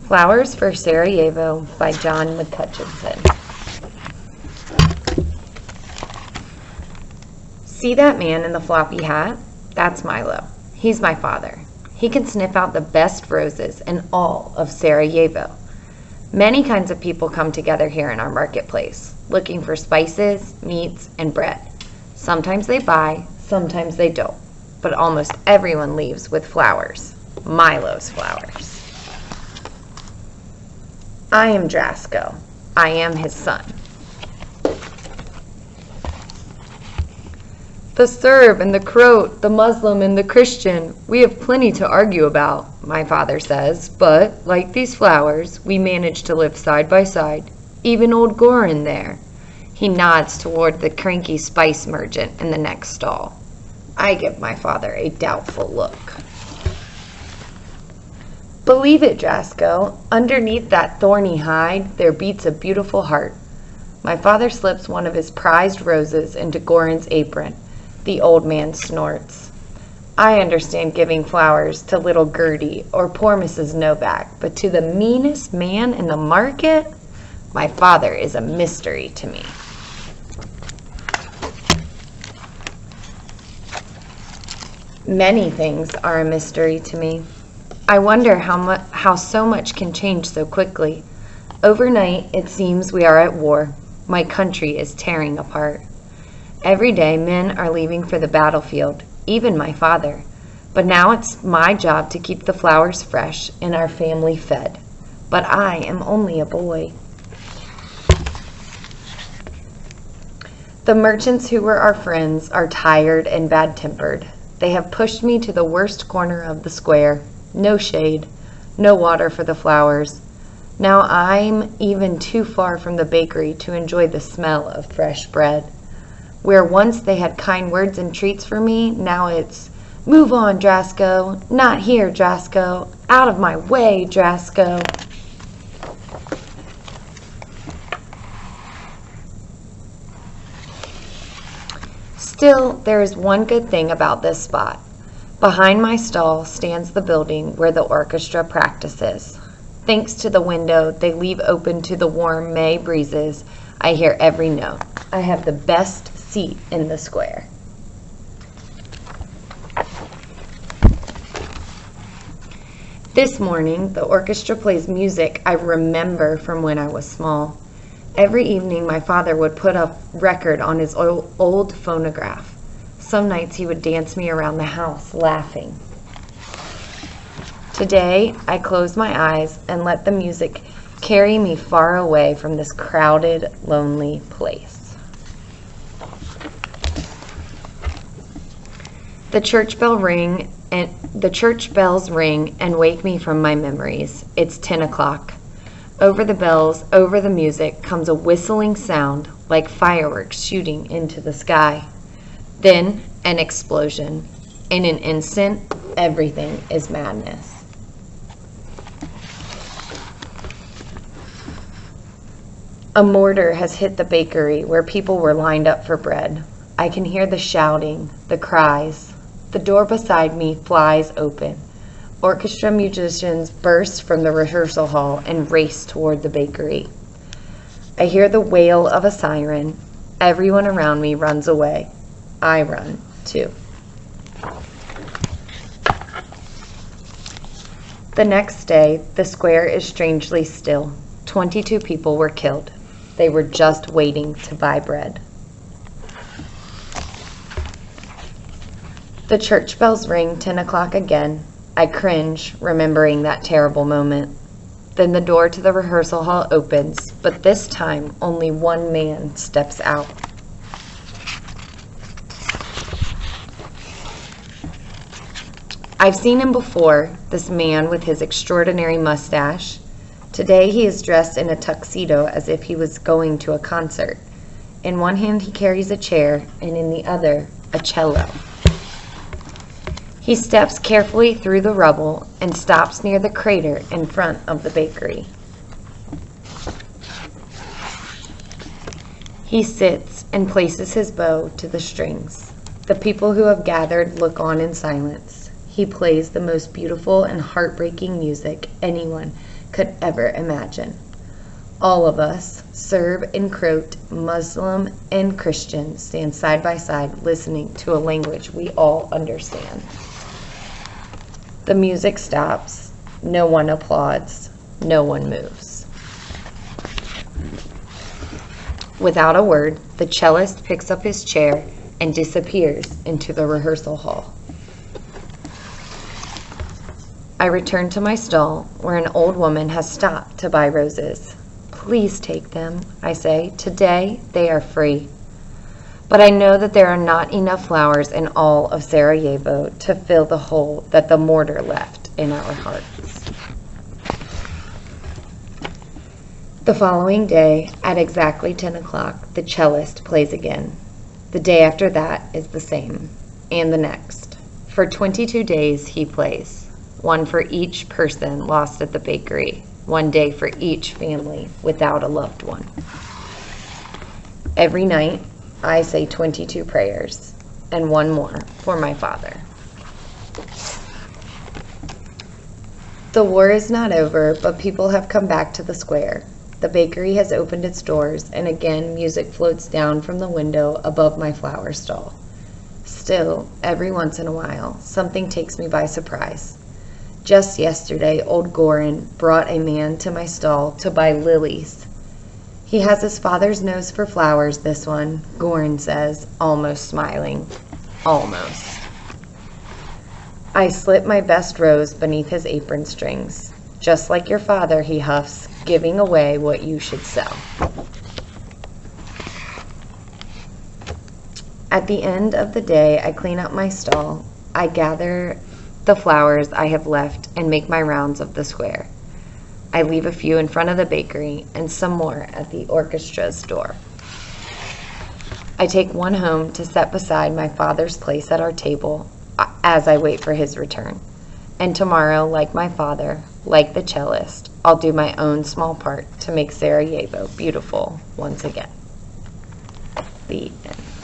Flowers for Sarajevo by John McCutcheon. See that man in the floppy hat? That's Milo. He's my father. He can sniff out the best roses in all of Sarajevo. Many kinds of people come together here in our marketplace, looking for spices, meats, and bread. Sometimes they buy, sometimes they don't, but almost everyone leaves with flowers. Milo's flowers. I am Drasko. I am his son. The Serb and the Croat, the Muslim and the Christian, we have plenty to argue about, my father says, but, like these flowers, we manage to live side by side. Even old Goran there. He nods toward the cranky spice merchant in the next stall. I give my father a doubtful look. Believe it, Drasko, underneath that thorny hide there beats a beautiful heart. My father slips one of his prized roses into Goran's apron. The old man snorts. I understand giving flowers to little Gertie or poor Mrs. Novak, but to the meanest man in the market? My father is a mystery to me. Many things are a mystery to me. I wonder how so much can change so quickly. Overnight, it seems we are at war. My country is tearing apart. Every day, men are leaving for the battlefield, even my father. But now it's my job to keep the flowers fresh and our family fed. But I am only a boy. The merchants who were our friends are tired and bad-tempered. They have pushed me to the worst corner of the square. No shade, no water for the flowers. Now I'm even too far from the bakery to enjoy the smell of fresh bread. Where once they had kind words and treats for me, now it's, move on, Drasko, not here, Drasko, out of my way, Drasko. Still, there is one good thing about this spot. Behind my stall stands the building where the orchestra practices. Thanks to the window they leave open to the warm May breezes, I hear every note. I have the best seat in the square. This morning, the orchestra plays music I remember from when I was small. Every evening, my father would put a record on his old phonograph. Some nights he would dance me around the house, laughing. Today, I close my eyes and let the music carry me far away from this crowded, lonely place. The church bells ring and wake me from my memories. It's 10 o'clock. Over the bells, over the music, comes a whistling sound like fireworks shooting into the sky. Then an explosion. In an instant, everything is madness. A mortar has hit the bakery where people were lined up for bread. I can hear the shouting, the cries. The door beside me flies open. Orchestra musicians burst from the rehearsal hall and race toward the bakery. I hear the wail of a siren. Everyone around me runs away. I run, too. The next day, the square is strangely still. 22 people were killed. They were just waiting to buy bread. The church bells ring 10 o'clock again. I cringe, remembering that terrible moment. Then the door to the rehearsal hall opens, but this time only one man steps out. I've seen him before, this man with his extraordinary mustache. Today he is dressed in a tuxedo as if he was going to a concert. In one hand he carries a chair, and in the other, a cello. He steps carefully through the rubble and stops near the crater in front of the bakery. He sits and places his bow to the strings. The people who have gathered look on in silence. He plays the most beautiful and heartbreaking music anyone could ever imagine. All of us, Serb and Croat, Muslim and Christian, stand side by side listening to a language we all understand. The music stops. No one applauds. No one moves. Without a word, the cellist picks up his chair and disappears into the rehearsal hall. I return to my stall, where an old woman has stopped to buy roses. Please take them, I say. Today they are free. But I know that there are not enough flowers in all of Sarajevo to fill the hole that the mortar left in our hearts. The following day, at exactly 10 o'clock, the cellist plays again. The day after that is the same, and the next. For 22 days he plays, one for each person lost at the bakery, one day for each family without a loved one. Every night, I say 22 prayers, and one more for my father. The war is not over, but people have come back to the square. The bakery has opened its doors, and again music floats down from the window above my flower stall. Still, every once in a while, something takes me by surprise. Just yesterday, old Goran brought a man to my stall to buy lilies. He has his father's nose for flowers, this one, Goran says, almost smiling. Almost. I slip my best rose beneath his apron strings. Just like your father, he huffs, giving away what you should sell. At the end of the day, I clean up my stall. I gather the flowers I have left and make my rounds of the square. I leave a few in front of the bakery and some more at the orchestra's door. I take one home to set beside my father's place at our table as I wait for his return. And tomorrow, like my father, like the cellist, I'll do my own small part to make Sarajevo beautiful once again. The end.